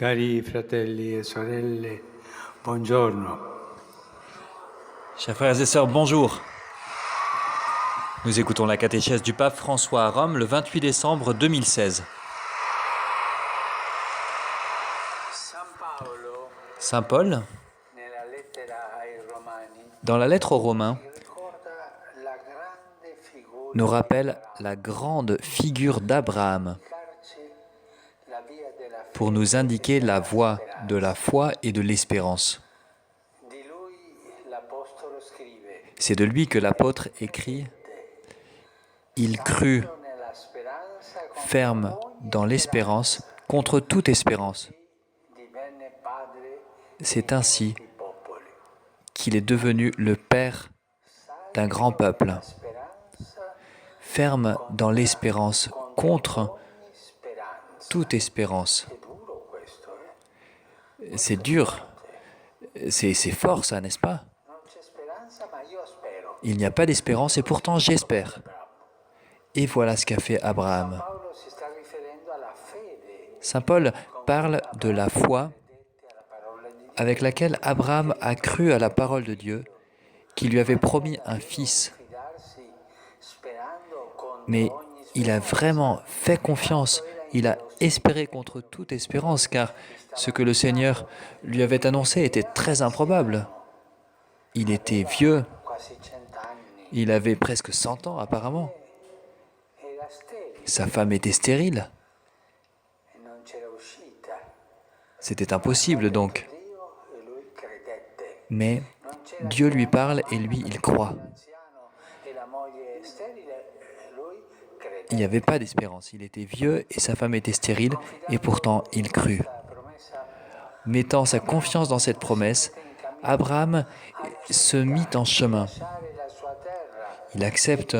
Cari fratelli e sorelle, buongiorno. Chers frères et sœurs, bonjour. Nous écoutons la catéchèse du pape François à Rome le 28 décembre 2016. Saint Paul, dans la lettre aux Romains, nous rappelle la grande figure d'Abraham pour nous indiquer la voie de la foi et de l'espérance. C'est de lui que l'apôtre écrit « Il crut ferme dans l'espérance contre toute espérance. C'est ainsi qu'il est devenu le père d'un grand peuple. Ferme dans l'espérance contre toute espérance. » C'est dur, c'est fort ça, n'est-ce pas? Il n'y a pas d'espérance et pourtant j'espère. Et voilà ce qu'a fait Abraham. Saint Paul parle de la foi avec laquelle Abraham a cru à la parole de Dieu, qui lui avait promis un fils. Mais il a vraiment fait confiance, il a espéré contre toute espérance, car ce que le Seigneur lui avait annoncé était très improbable. Il était vieux, il avait presque 100 ans apparemment. Sa femme était stérile. C'était impossible donc. Mais Dieu lui parle et lui, il croit. Il n'y avait pas d'espérance. Il était vieux et sa femme était stérile et pourtant il crut. Mettant sa confiance dans cette promesse, Abraham se mit en chemin. Il accepte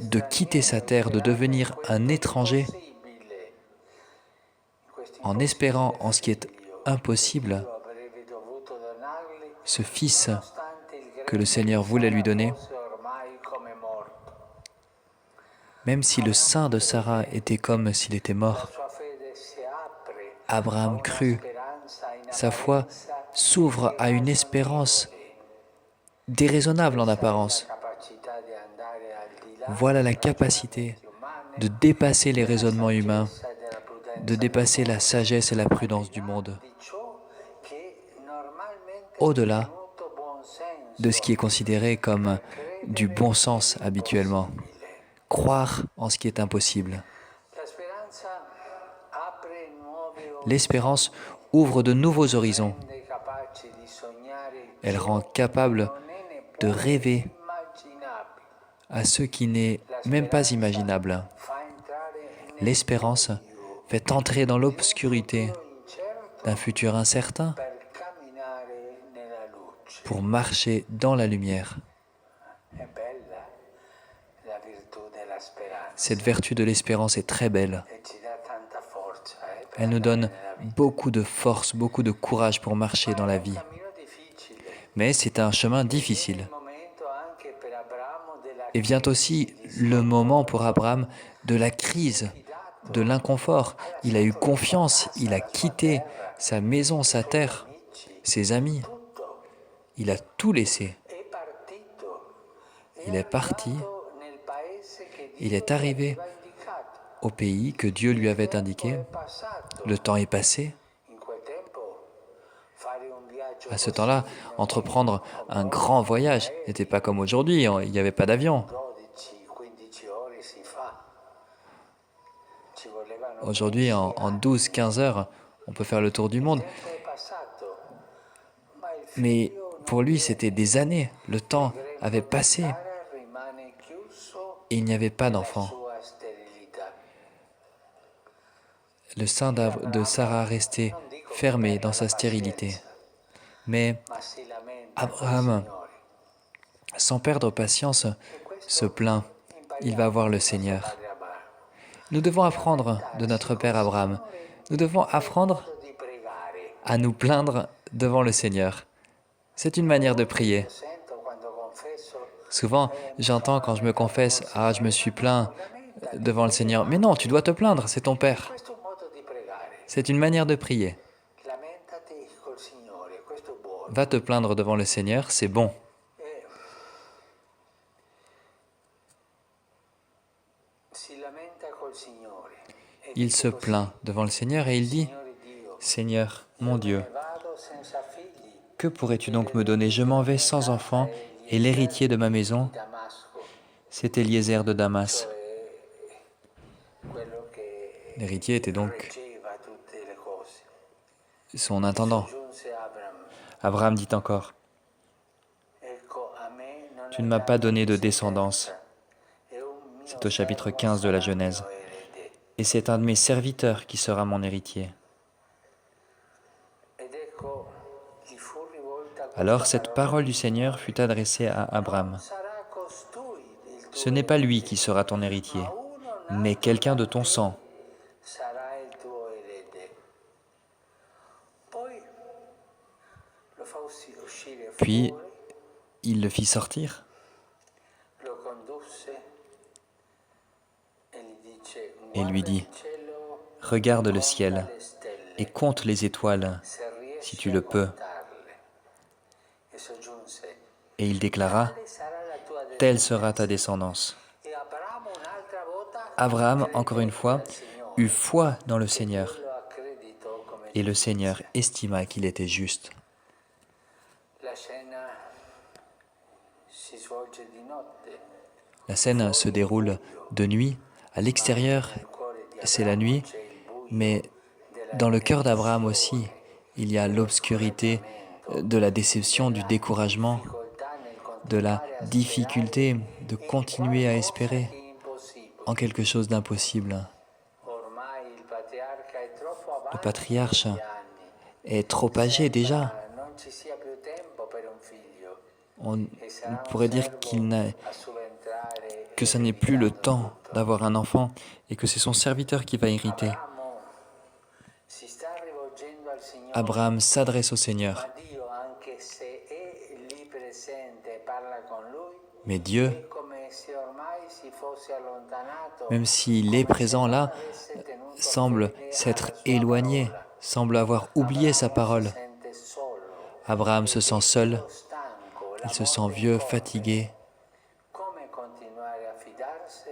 de quitter sa terre, de devenir un étranger, en espérant en ce qui est impossible, ce fils que le Seigneur voulait lui donner, même si le sein de Sarah était comme s'il était mort. Abraham crut. Sa foi s'ouvre à une espérance déraisonnable en apparence. Voilà la capacité de dépasser les raisonnements humains, de dépasser la sagesse et la prudence du monde, au-delà de ce qui est considéré comme du bon sens habituellement. Croire en ce qui est impossible. L'espérance ouvre de nouveaux horizons. Elle rend capable de rêver à ce qui n'est même pas imaginable. L'espérance fait entrer dans l'obscurité d'un futur incertain pour marcher dans la lumière. Cette vertu de l'espérance est très belle. Elle nous donne beaucoup de force, beaucoup de courage pour marcher dans la vie. Mais c'est un chemin difficile. Et vient aussi le moment pour Abraham de la crise, de l'inconfort. Il a eu confiance, il a quitté sa maison, sa terre, ses amis. Il a tout laissé. Il est parti. Il est arrivé au pays que Dieu lui avait indiqué. Le temps est passé. À ce temps-là, entreprendre un grand voyage n'était pas comme aujourd'hui, il n'y avait pas d'avion. Aujourd'hui, en 12-15 heures, on peut faire le tour du monde. Mais pour lui, c'était des années. Le temps avait passé et il n'y avait pas d'enfant. Le sein de Sarah restait fermé dans sa stérilité. Mais Abraham, sans perdre patience, se plaint. Il va voir le Seigneur. Nous devons apprendre de notre Père Abraham. Nous devons apprendre à nous plaindre devant le Seigneur. C'est une manière de prier. Souvent, j'entends quand je me confesse, « Ah, je me suis plaint devant le Seigneur. » Mais non, tu dois te plaindre, c'est ton Père. C'est une manière de prier. Va te plaindre devant le Seigneur, c'est bon. Il se plaint devant le Seigneur et il dit, « Seigneur, mon Dieu, que pourrais-tu donc me donner? Je m'en vais sans enfant et l'héritier de ma maison, c'est Eliezer de Damas. » L'héritier était donc son intendant. Abraham dit encore, « Tu ne m'as pas donné de descendance. » C'est au chapitre 15 de la Genèse. « Et c'est un de mes serviteurs qui sera mon héritier. » Alors cette parole du Seigneur fut adressée à Abraham. « Ce n'est pas lui qui sera ton héritier, mais quelqu'un de ton sang. » Puis il le fit sortir et lui dit, « Regarde le ciel et compte les étoiles, si tu le peux. » Et il déclara, « Telle sera ta descendance. » Abraham, encore une fois, eut foi dans le Seigneur, et le Seigneur estima qu'il était juste. La scène se déroule de nuit. À l'extérieur, c'est la nuit, mais dans le cœur d'Abraham aussi, il y a l'obscurité de la déception, du découragement, de la difficulté de continuer à espérer en quelque chose d'impossible. Le patriarche est trop âgé déjà. On pourrait dire que ce n'est plus le temps d'avoir un enfant et que c'est son serviteur qui va hériter. Abraham s'adresse au Seigneur. Mais Dieu, même s'il est présent là, semble s'être éloigné, semble avoir oublié sa parole. Abraham se sent seul, il se sent vieux, fatigué.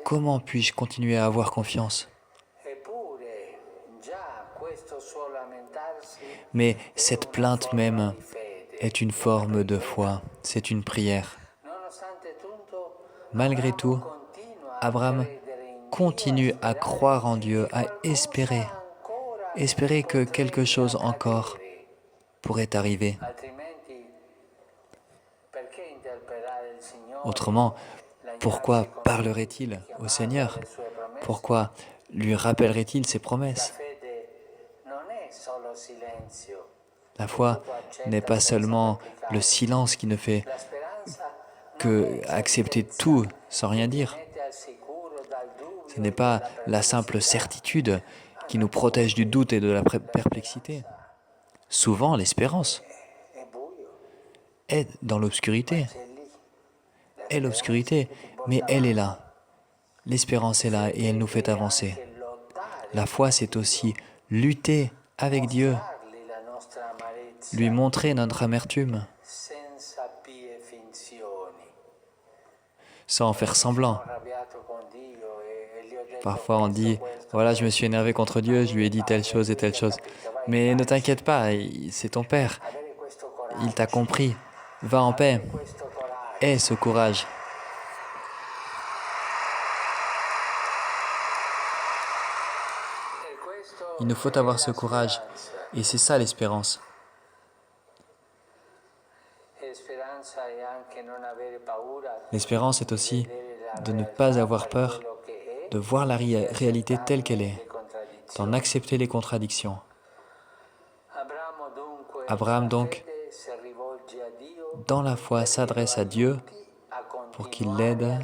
Comment puis-je continuer à avoir confiance? Mais cette plainte même est une forme de foi, c'est une prière. Malgré tout, Abraham continue à croire en Dieu, à espérer que quelque chose encore pourrait arriver. Autrement, pourquoi parlerait-il au Seigneur? Pourquoi lui rappellerait-il ses promesses? La foi n'est pas seulement le silence qui ne fait que accepter tout sans rien dire. Ce n'est pas la simple certitude qui nous protège du doute et de la perplexité. Souvent, l'espérance est dans l'obscurité. Est l'obscurité, mais elle est là. L'espérance est là et elle nous fait avancer. La foi, c'est aussi lutter avec Dieu, lui montrer notre amertume, sans faire semblant. Parfois on dit, voilà, je me suis énervé contre Dieu, je lui ai dit telle chose et telle chose. Mais ne t'inquiète pas, c'est ton Père. Il t'a compris. Va en paix. Aie ce courage. Il nous faut avoir ce courage. Et c'est ça l'espérance. L'espérance est aussi de ne pas avoir peur, de voir la réalité telle qu'elle est, d'en accepter les contradictions. Abraham donc, dans la foi, s'adresse à Dieu pour qu'il l'aide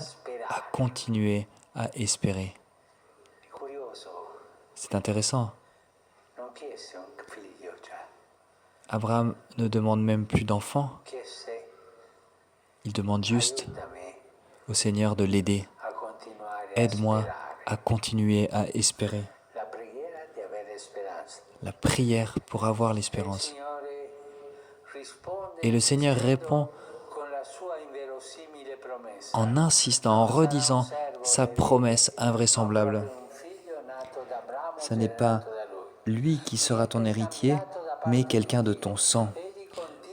à continuer à espérer. C'est intéressant. Abraham ne demande même plus d'enfant. Il demande juste au Seigneur de l'aider. Aide-moi à continuer à espérer. La prière pour avoir l'espérance. Et le Seigneur répond en insistant, en redisant sa promesse invraisemblable. Ce n'est pas lui qui sera ton héritier, mais quelqu'un de ton sang.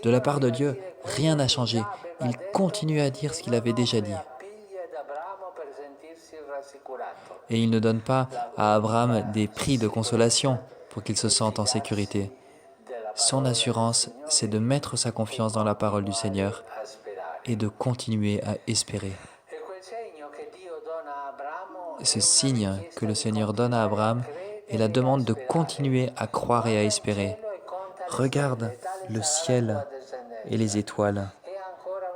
De la part de Dieu, rien n'a changé. Il continue à dire ce qu'il avait déjà dit. Et il ne donne pas à Abraham des prix de consolation pour qu'il se sente en sécurité. Son assurance, c'est de mettre sa confiance dans la parole du Seigneur et de continuer à espérer. Ce signe que le Seigneur donne à Abraham est la demande de continuer à croire et à espérer. Regarde le ciel et les étoiles.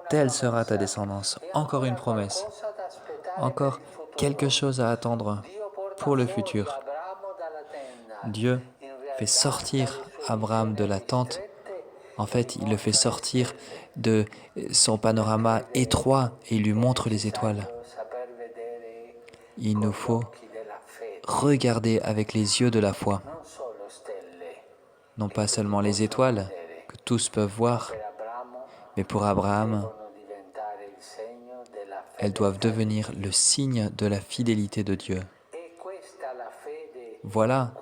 Telle sera ta descendance. Encore une promesse. Encore quelque chose à attendre pour le futur. Dieu fait sortir Abraham de la tente. En fait, il le fait sortir de son panorama étroit et il lui montre les étoiles. Il nous faut regarder avec les yeux de la foi, non pas seulement les étoiles que tous peuvent voir, mais pour Abraham, elles doivent devenir le signe de la fidélité de Dieu. Voilà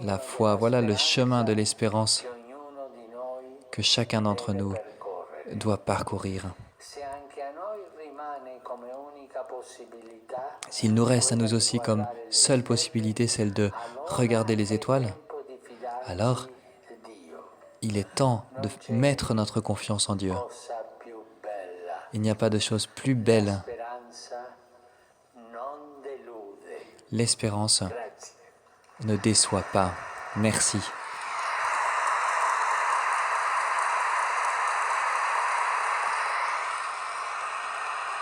la foi, voilà le chemin de l'espérance que chacun d'entre nous doit parcourir. S'il nous reste à nous aussi comme seule possibilité celle de regarder les étoiles, alors il est temps de mettre notre confiance en Dieu. Il n'y a pas de chose plus belle. L'espérance ne déçoit pas. Merci.